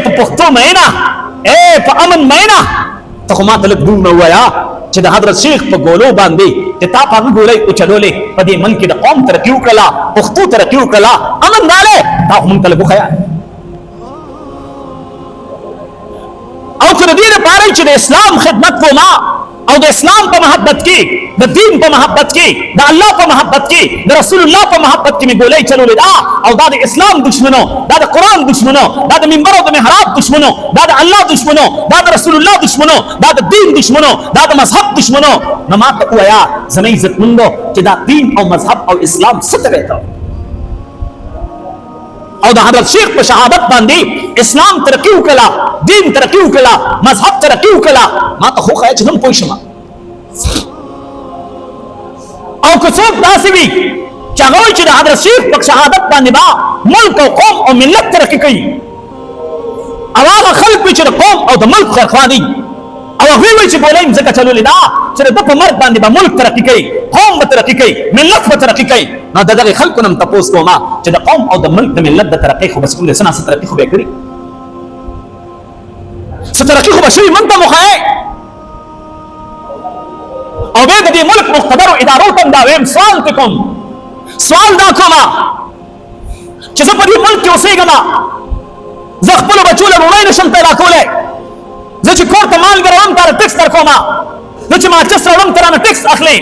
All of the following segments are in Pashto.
په پښتو مینا په امن مینا ته خو ما ته لږ دومره ووایه چې د حضرت شیخ په ګولو باندې چې تا په هغه ګولۍ وچلولې په دې ملک کې د قوم ترقي وکړله پښتو ترقي وکړله امن راغلی تا خو مونږ ته لږ وښیه او که د دې لپاره چې د اسلام خدمت کوما او د اسلام په محبت کې د دین په محبت کې د الله په محبت کې د رسول الله په محبت کې مې ګولۍ چلولې ده او دا د اسلام دشمنو دا د قرآن دشمنو دا د منبر او د محراب دشمنو دا د الله دشمنو دا د رسول الله دشمنو دا د دین دشمنو دا د مذهب دشمنو نو ما ته ووایه زما عزتمندو چې دا دین او مذهب او اسلام څه ته وایي او د حضرت شیخ په شهادت باندې اسلام ترقی وکړه دین ترقی وکړه مذهب ترقی وکړه ما ته خو خیا چې هم پوه شم او که څوک داسې وي چې هغه وایي چې د حضرت شیخ په شهادت باندې با ملک او قوم او ملت ترقی کوي او هغه خلک وي چې د قوم او د ملک خواخوا دي او هغوی وایي چې ګولۍ مځکه چلولې ده چې د ده په مرګ باندې به ملک ترقي کوي قوم به ترقي کوي ملت به ترقي کوي نو د دغې خلکو نه م تپوس کومه چې د قوم او د ملک د ملت د ترقۍ خو بس کوم دی څه ناسه ترقي خو به یې کړي څه ترقي خو به شوي موږ ته مو ښایئ او بیا د دې ملک مقتدرو ادارو ته م دا ویم سوال پې کوم سوال دا کومه چې زه په دې ملک کې اوسېږم زه خپلو بچو له ډوډۍ نشم پیدا کولی زه چې کور ته مالګه راوړم تا له ټکس در کومه زه چې ماچس راوړم ته رانه ټکس اخلې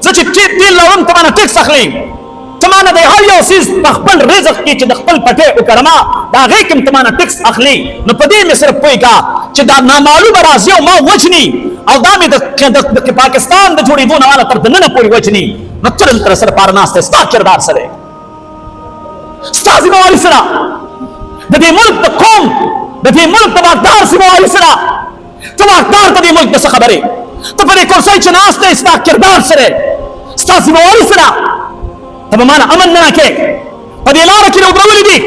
زه چې تیل راوړم ته رانه ټکس اخلې ته مانه د هر یو څیز په خپل رزق کې چې د خپل پټۍ وکړمه د هغې کې م ته مانه ټکس اخلې نو په دې مې صرف پوهېږه چې دا نامعلومه راځي او ما وجني او دا مې د پاکستان د جوړېدو نه والا تر دننه پورې وجني نو ته دلته راسره پاره ناست دی ستا کردار څه دی ستا ذمهواري څه ده د دې ملک د قوم د دې ملک د واکدار ذمهواري څه ده ته واکدار ته دې ملک د څه خبرې ته په دې کرسۍ چې ناست دی ستا کردار څه دی ستا ذمهواري څه ده ته به مانه امن نه راکړې په دې لاره کې دې ودرولي دي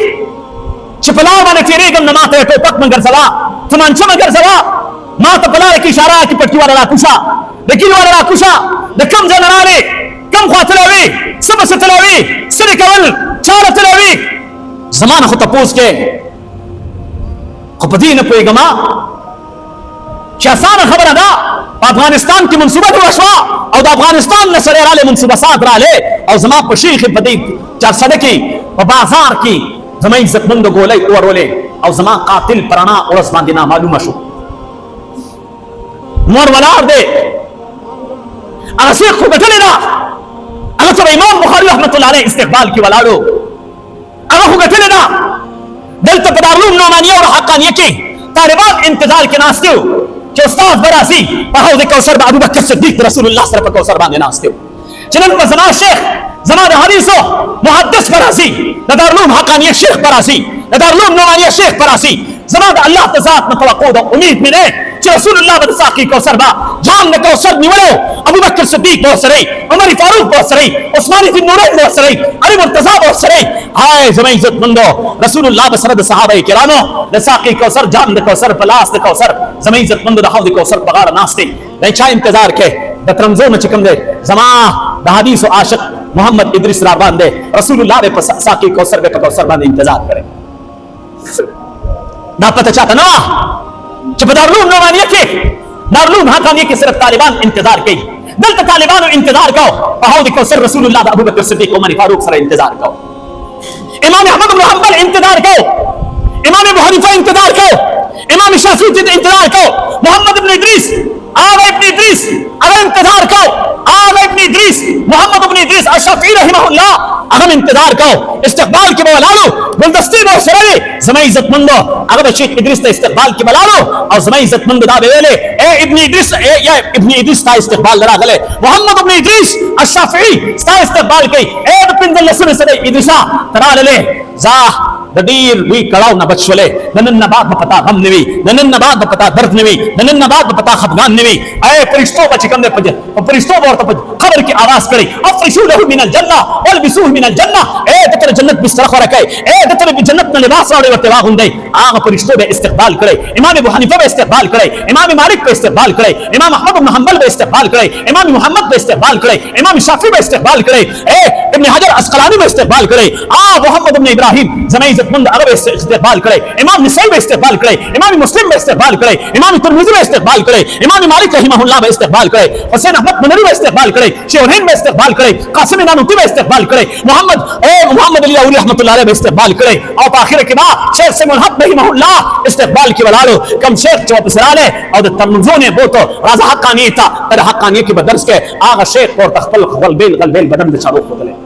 چې په لاره باندې تېرېږم نه ما ته یې ټوپک مه ګرځوه تمانچه مه ګرځوه ما ته په لاره کې اشاره کړي پټکي والا راکوشه د کلي والا راکوشه د کوم ځای نه راغلې کوم خوا تللی وې څه به څه تللی وې څه دې کول چاله تللی وې زما نه خو تپوس کې خو په دې نه پوهېږم چې اسانه خبره ده په افغانستان کې منصوبه جوړه شوه او د افغانستان نه سړی رالی منصوبه سات رالی او زما په شیخ په دې چارسده کې په بازار کې زما عزتمندو ګولۍ وورولې او زما قاتل په رڼا ورځ باندې نامعلومه شو مور ولاړ دی هغه شیخ خو ګټلې ده هغه ته امام بخاري رحمت الله علیه استقبال کې ولاړو هغه خو ګټلې ده دلته په دارالعلوم نعمانیه او حقانیه کې طالبان انتظار کې ناست وو چې استاد به راسي په حوض کوثر به ابوبکر صدیق رسول الله سره په کوثر باندې ناست وو چې نن به زما شیخ زما د حدیثو محدث به راسي د دارالعلوم حقانیه شیخ به راسي د دارالعلوم نعمانیه شیخ به راسي زما د الله د ذات نه توقع ده امید مې دی چې رسول الله به د ساقي کوثر به جام د کوثر نیولو ابوبکر صدیق به ورسره عمر فاروق به ورسره عثمان ذی النورین به ورسره علي مرتضی به ورسره هاي زما عزتمندو رسول الله به سره د صحابه کرامو د ساقي کوثر جام د کوثر په لاس د کوثر زما عزتمندو د حوض کوثر په غاړه ناست دی د چا انتظار کې د ترمزو نه چې کوم دی زما د حدیثو عاشق محمد ادریس را باندې رسول الله به په ساقي کوثر به په کوثر باندې انتظار کوي دا پته چاته نه وه چې په دارالعلوم نعمانیه کې دارالعلوم حقانیه کې صرف طالبان انتظار کوي دلته طالبانو انتظار کو په حوض کوثر رسول الله د ابوبکر صدیق عمر فاروق سره انتظار کو امام احمد بن حنبل انتظار کو امام ابو حنیفه انتظار کو امام شافعی انتظار کو محمد ابن ادریس آغا ابن ادریس اگر انتظار کو آغا ابن ادریس محمد ابن ادریس الشافعی رحمه الله اگر انتظار کو استقبال کې بولالو گلدستی به سره زما عزت مندو اگر شیخ ادریس ته استقبال کې بولالو او زما عزت مندو دا به ویلې اے ابن ادریس یا ابن ادریس تا استقبال راغله محمد ابن ادریس الشافعی تا استقبال کوي اے د پندل لسنه سره ادریسا تراله زا د ډیر وی کړهو نه بچولې د نن نه بعد پتا غم نوي د نن نه بعد پتا درد نوي د نن نه بعد پتا خفګان نوي اے فرشتو بچ کوم نه پج فرشتو ورته خبر کی आवाज کړي افرشوا له من الجنه والبسوه من الجنه اے د تر جنت بستر خورا کوي اے د تر جنت نه لباس راوړي ورته واغوندي هغه فرشتو به استقبال کړي امام ابو حنیفه به استقبال کړي امام مالک به استقبال کړي امام احمد بن حنبل به استقبال کړي امام محمد به استقبال کړي امام شافعی به استقبال کړي اے ابن حجر عسقلانی به استقبال کړي محمد ابن ابراهیم زمای हैसियतमंद अगर इस्तेमाल करे, इमाम नसई में इस्तेमाल करे, इमाम मुस्लिम में इस्तेमाल करे, इमाम तिरमिज़ी में इस्तेमाल करे, इमाम मालिक रहमहुल्लाह में इस्तेमाल करे, हुसैन अहमद मनवी में इस्तेमाल करे, शेखुनैन में इस्तेमाल करे, कासिम नानूती में इस्तेमाल करे, मोहम्मद अली औली रहमतुल्लाह अलैह में इस्तेमाल करे, और आखिर के बाद शेख सैमुल हक रहमहुल्लाह इस्तेमाल की वलालो कम शेख जो बसराले और तमज़ोने वो तो राजा हक्कानी था, तर हक्कानी की बदर्स के आगा शेख और तखफल गलबेल बदन बेचारो खोदले